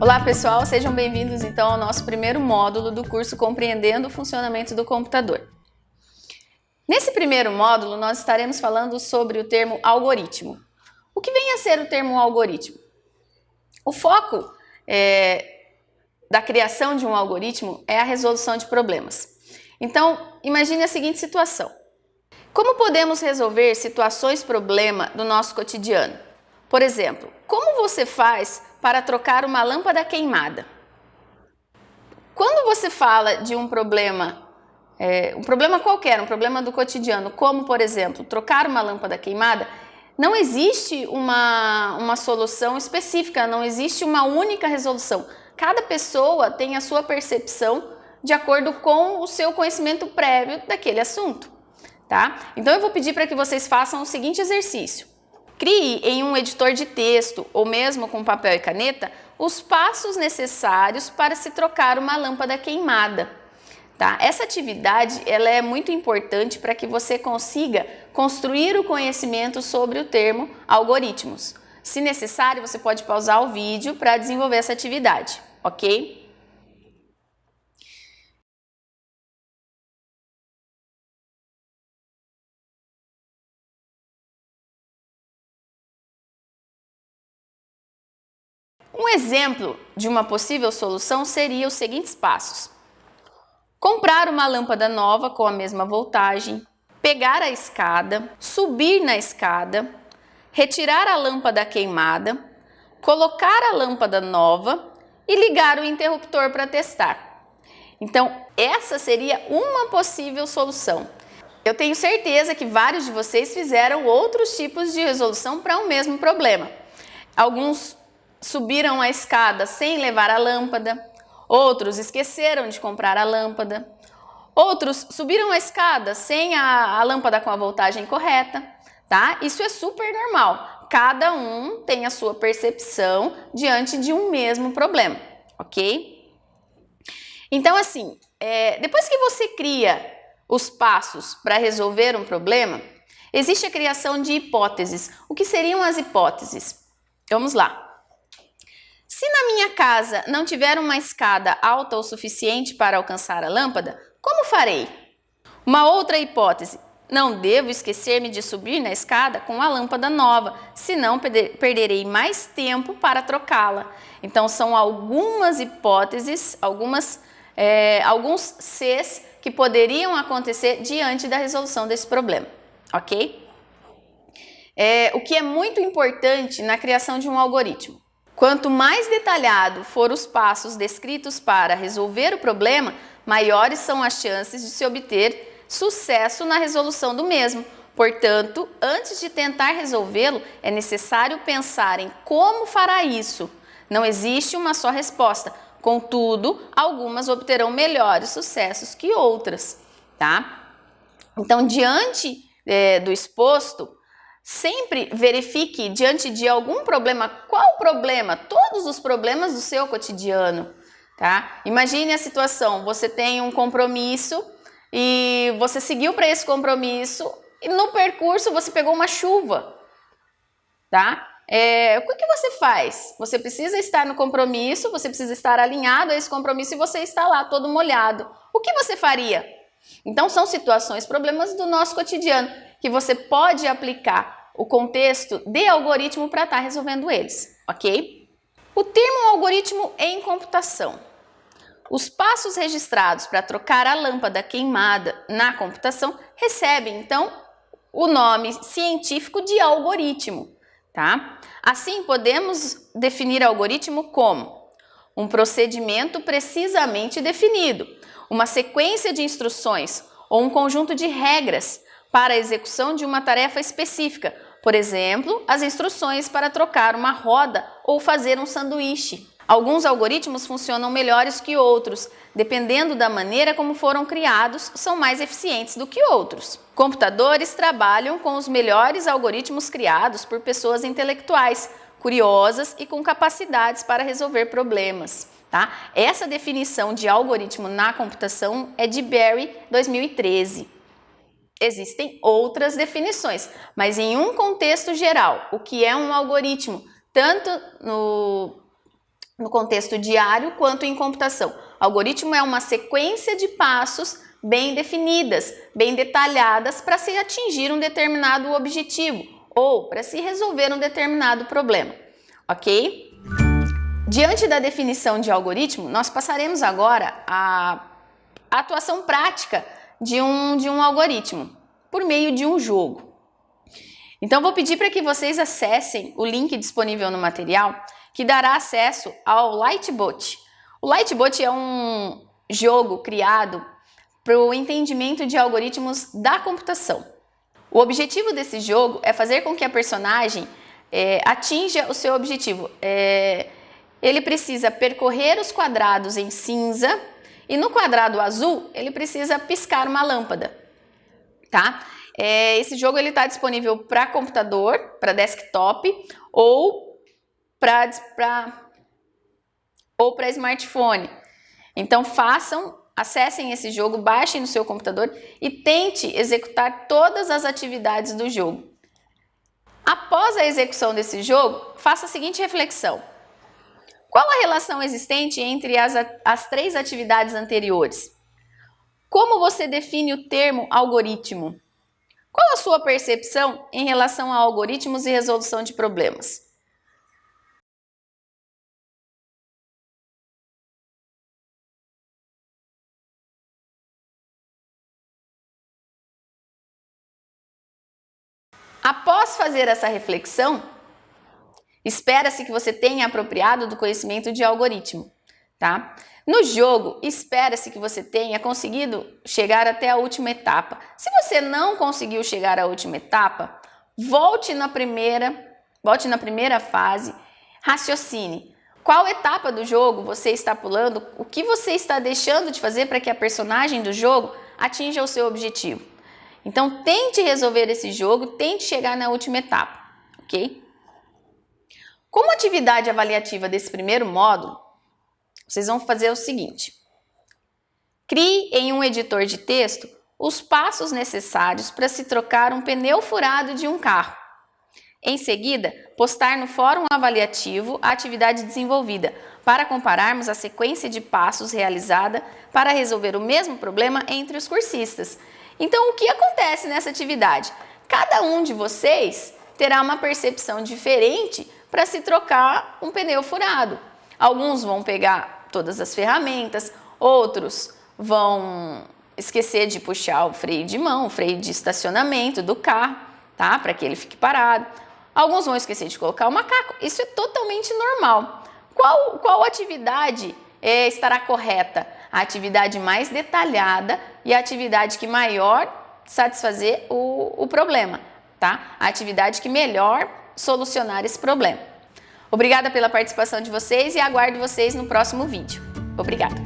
Olá pessoal, sejam bem-vindos então ao nosso primeiro módulo do curso Compreendendo o Funcionamento do Computador. Nesse primeiro módulo nós estaremos falando sobre o termo algoritmo. O que vem a ser o termo algoritmo? O foco da criação de um algoritmo é a resolução de problemas. Então, imagine a seguinte situação. Como podemos resolver situações-problema do nosso cotidiano? Por exemplo, como você faz para trocar uma lâmpada queimada? Quando você fala de um problema qualquer, um problema do cotidiano, como, por exemplo, trocar uma lâmpada queimada, não existe uma solução específica, não existe uma única resolução. Cada pessoa tem a sua percepção de acordo com o seu conhecimento prévio daquele assunto, tá? Então eu vou pedir para que vocês façam o seguinte exercício. Crie em um editor de texto, ou mesmo com papel e caneta, os passos necessários para se trocar uma lâmpada queimada. Tá? Essa atividade ela é muito importante para que você consiga construir o conhecimento sobre o termo algoritmos. Se necessário, você pode pausar o vídeo para desenvolver essa atividade, ok? Um exemplo de uma possível solução seria os seguintes passos. Comprar uma lâmpada nova com a mesma voltagem, pegar a escada, subir na escada, retirar a lâmpada queimada, colocar a lâmpada nova e ligar o interruptor para testar. Então, essa seria uma possível solução. Eu tenho certeza que vários de vocês fizeram outros tipos de resolução para o mesmo problema. Alguns subiram a escada sem levar a lâmpada, outros esqueceram de comprar a lâmpada, outros subiram a escada sem a lâmpada com a voltagem correta, tá? Isso é super normal, cada um tem a sua percepção diante de um mesmo problema, ok? Então assim, depois que você cria os passos para resolver um problema, existe a criação de hipóteses. O que seriam as hipóteses? Vamos lá. Se na minha casa não tiver uma escada alta o suficiente para alcançar a lâmpada, como farei? Uma outra hipótese. Não devo esquecer-me de subir na escada com a lâmpada nova, senão perderei mais tempo para trocá-la. Então são algumas hipóteses, alguns Cs que poderiam acontecer diante da resolução desse problema, ok? O que é muito importante na criação de um algoritmo. Quanto mais detalhado for os passos descritos para resolver o problema, maiores são as chances de se obter sucesso na resolução do mesmo. Portanto, antes de tentar resolvê-lo, é necessário pensar em como fará isso. Não existe uma só resposta, contudo, algumas obterão melhores sucessos que outras, tá? Então, diante do exposto, sempre verifique diante de algum problema, qual problema? Todos os problemas do seu cotidiano, tá? Imagine a situação, você tem um compromisso e você seguiu para esse compromisso e no percurso você pegou uma chuva, tá? O que você faz? Você precisa estar no compromisso, você precisa estar alinhado a esse compromisso e você está lá todo molhado. O que você faria? Então são situações, problemas do nosso cotidiano que você pode aplicar o contexto de algoritmo para estar resolvendo eles, ok? O termo algoritmo em computação. Os passos registrados para trocar a lâmpada queimada na computação recebem, então, o nome científico de algoritmo, tá? Assim, podemos definir algoritmo como um procedimento precisamente definido, uma sequência de instruções ou um conjunto de regras para a execução de uma tarefa específica. Por exemplo, as instruções para trocar uma roda ou fazer um sanduíche. Alguns algoritmos funcionam melhores que outros, dependendo da maneira como foram criados, são mais eficientes do que outros. Computadores trabalham com os melhores algoritmos criados por pessoas intelectuais, curiosas e com capacidades para resolver problemas. Tá? Essa definição de algoritmo na computação é de Berry, 2013. Existem outras definições, mas em um contexto geral, o que é um algoritmo, tanto no contexto diário quanto em computação. O algoritmo é uma sequência de passos bem definidas, bem detalhadas para se atingir um determinado objetivo ou para se resolver um determinado problema, ok? Diante da definição de algoritmo, nós passaremos agora à atuação prática de um algoritmo por meio de um jogo. Então, vou pedir para que vocês acessem o link disponível no material que dará acesso ao Lightbot. O Lightbot é um jogo criado para o entendimento de algoritmos da computação. O objetivo desse jogo é fazer com que a personagem atinja o seu objetivo. Ele precisa percorrer os quadrados em cinza e no quadrado azul ele precisa piscar uma lâmpada, tá? Esse jogo está disponível para computador, para desktop ou para smartphone. Então acessem esse jogo, baixem no seu computador e tente executar todas as atividades do jogo. Após a execução desse jogo, faça a seguinte reflexão: qual a relação existente entre as 3 atividades anteriores? Como você define o termo algoritmo? Qual a sua percepção em relação a algoritmos e resolução de problemas? Após fazer essa reflexão, espera-se que você tenha apropriado do conhecimento de algoritmo, tá? No jogo, espera-se que você tenha conseguido chegar até a última etapa. Se você não conseguiu chegar à última etapa, volte na primeira fase, raciocine. Qual etapa do jogo você está pulando? O que você está deixando de fazer para que a personagem do jogo atinja o seu objetivo? Então, tente resolver esse jogo, tente chegar na última etapa, ok? Como atividade avaliativa desse primeiro módulo, vocês vão fazer o seguinte: crie em um editor de texto os passos necessários para se trocar um pneu furado de um carro. Em seguida, postar no fórum avaliativo a atividade desenvolvida, para compararmos a sequência de passos realizada para resolver o mesmo problema entre os cursistas. Então, o que acontece nessa atividade? Cada um de vocês terá uma percepção diferente para se trocar um pneu furado. Alguns vão pegar todas as ferramentas, outros vão esquecer de puxar o freio de mão, o freio de estacionamento do carro, tá? Para que ele fique parado. Alguns vão esquecer de colocar o macaco. Isso é totalmente normal. Qual atividade estará correta? A atividade mais detalhada e a atividade que maior satisfazer o problema, tá? A atividade que melhor solucionar esse problema. Obrigada pela participação de vocês e aguardo vocês no próximo vídeo. Obrigada!